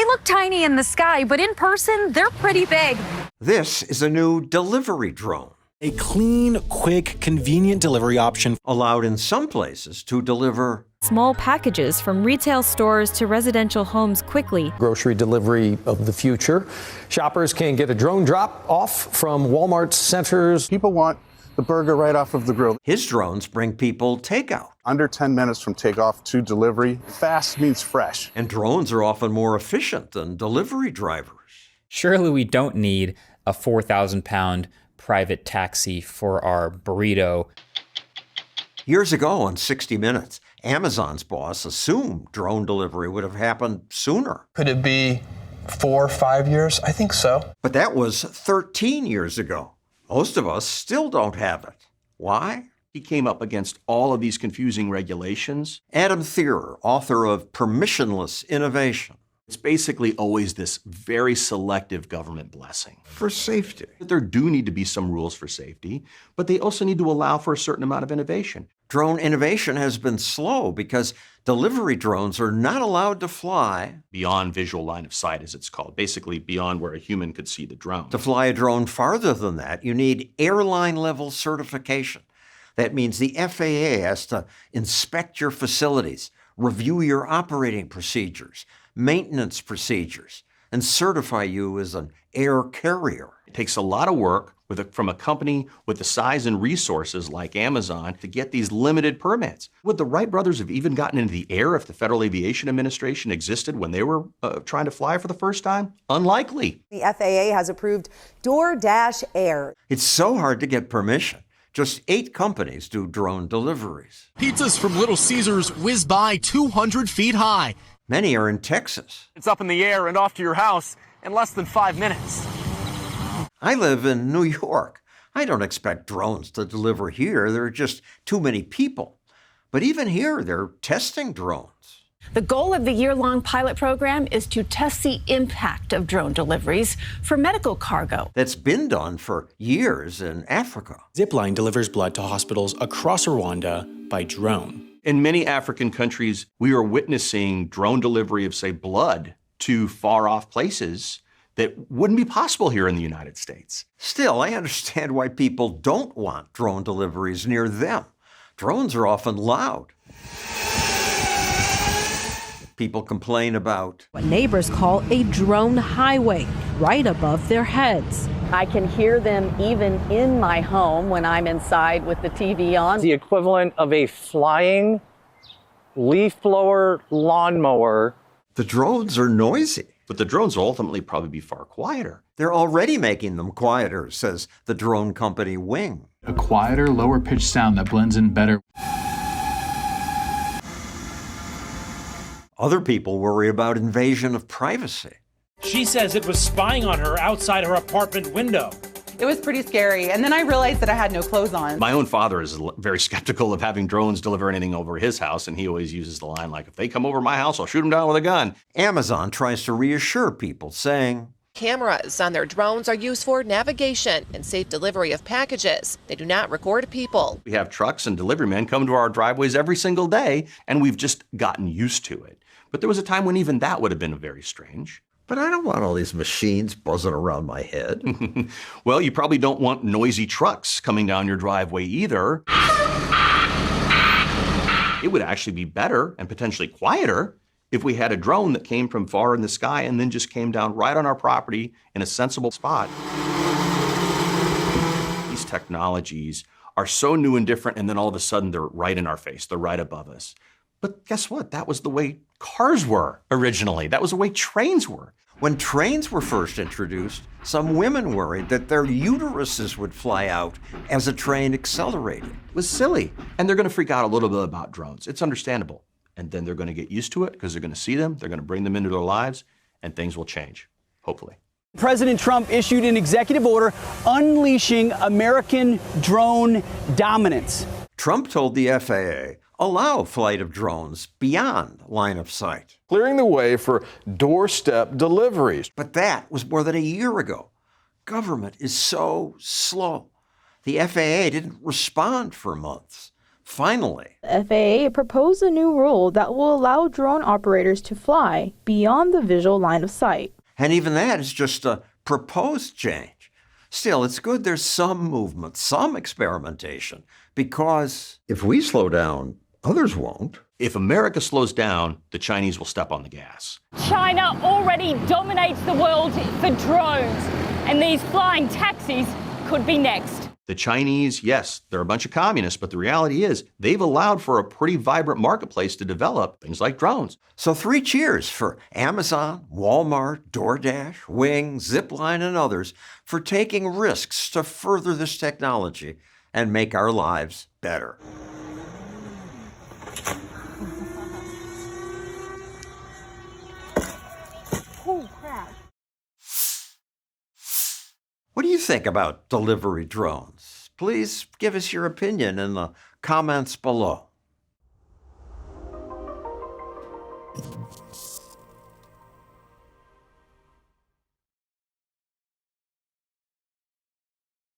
look tiny in the sky, but in person, they're pretty big. This is a new delivery drone. A clean, quick, convenient delivery option Allowed in some places to deliver small packages from retail stores to residential homes quickly. Grocery delivery of the future. Shoppers can get a drone drop off from Walmart centers. People want the burger right off of the grill. His drones bring people takeout. Under 10 minutes from takeoff to delivery. Fast means fresh. And drones are often more efficient than delivery drivers. Surely we don't need a 4,000-pound private taxi for our burrito. Years ago on 60 Minutes, Amazon's boss assumed drone delivery would have happened sooner. Could it be 4 or 5 years? I think so. But that was 13 years ago. Most of us still don't have it. Why? He came up against all of these confusing regulations. Adam Thierer, author of Permissionless Innovation. It's basically always this very selective government blessing. For safety. There do need to be some rules for safety, but they also need to allow for a certain amount of innovation. Drone innovation has been slow because delivery drones are not allowed to fly Beyond visual line of sight, as it's called, basically beyond where a human could see the drone. To fly a drone farther than that, you need airline-level certification. That means the FAA has to inspect your facilities, review your operating procedures, maintenance procedures, and certify you as an air carrier. It takes a lot of work from a company with the size and resources like Amazon to get these limited permits. Would the Wright brothers have even gotten into the air if the Federal Aviation Administration existed when they were trying to fly for the first time? Unlikely. The FAA has approved DoorDash Air. It's so hard to get permission. Just 8 companies do drone deliveries. Pizzas from Little Caesars whiz by 200 feet high. Many are in Texas. It's up in the air and off to your house in less than 5 minutes. I live in New York. I don't expect drones to deliver here. There are just too many people. But even here, they're testing drones. The goal of the year-long pilot program is to test the impact of drone deliveries for medical cargo. That's been done for years in Africa. Zipline delivers blood to hospitals across Rwanda by drone. In many African countries, we are witnessing drone delivery of, say, blood to far-off places that wouldn't be possible here in the United States. Still, I understand why people don't want drone deliveries near them. Drones are often loud. People complain about what neighbors call a drone highway right above their heads. I can hear them even in my home when I'm inside with the TV on. The equivalent of a flying leaf blower lawnmower. The drones are noisy. But the drones will ultimately probably be far quieter. They're already making them quieter, says the drone company Wing. A quieter, lower-pitched sound that blends in better. Other people worry about invasion of privacy. She says it was spying on her outside her apartment window. It was pretty scary. And then I realized that I had no clothes on. My own father is very skeptical of having drones deliver anything over his house, and he always uses the line like, if they come over my house, I'll shoot them down with a gun. Amazon tries to reassure people, saying, cameras on their drones are used for navigation and safe delivery of packages. They do not record people. We have trucks and delivery men come to our driveways every single day, and we've just gotten used to it. But there was a time when even that would have been very strange. But I don't want all these machines buzzing around my head. Well, you probably don't want noisy trucks coming down your driveway either. It would actually be better and potentially quieter if we had a drone that came from far in the sky and then just came down right on our property in a sensible spot. These technologies are so new and different, and then all of a sudden they're right in our face, they're right above us. But guess what? That was the way cars were originally. That was the way trains were. When trains were first introduced, some women worried that their uteruses would fly out as a train accelerated. It was silly. And they're going to freak out a little bit about drones. It's understandable. And then they're going to get used to it because they're going to see them, they're going to bring them into their lives, and things will change, hopefully. President Trump issued an executive order unleashing American drone dominance. Trump told the FAA, allow flight of drones beyond line of sight, clearing the way for doorstep deliveries. But that was more than a year ago. Government is so slow. The FAA didn't respond for months. Finally, The FAA proposed a new rule that will allow drone operators to fly beyond the visual line of sight. and even that is just a proposed change. Still, it's good there's some movement, some experimentation, because if we slow down, others won't. If America slows down, the Chinese will step on the gas. China already dominates the world for drones, and these flying taxis could be next. The Chinese, yes, they're a bunch of communists, but the reality is they've allowed for a pretty vibrant marketplace to develop things like drones. So 3 cheers for Amazon, Walmart, DoorDash, Wing, Zipline, and others for taking risks to further this technology and make our lives better. Oh, crap. What do you think about delivery drones? Please give us your opinion in the comments below.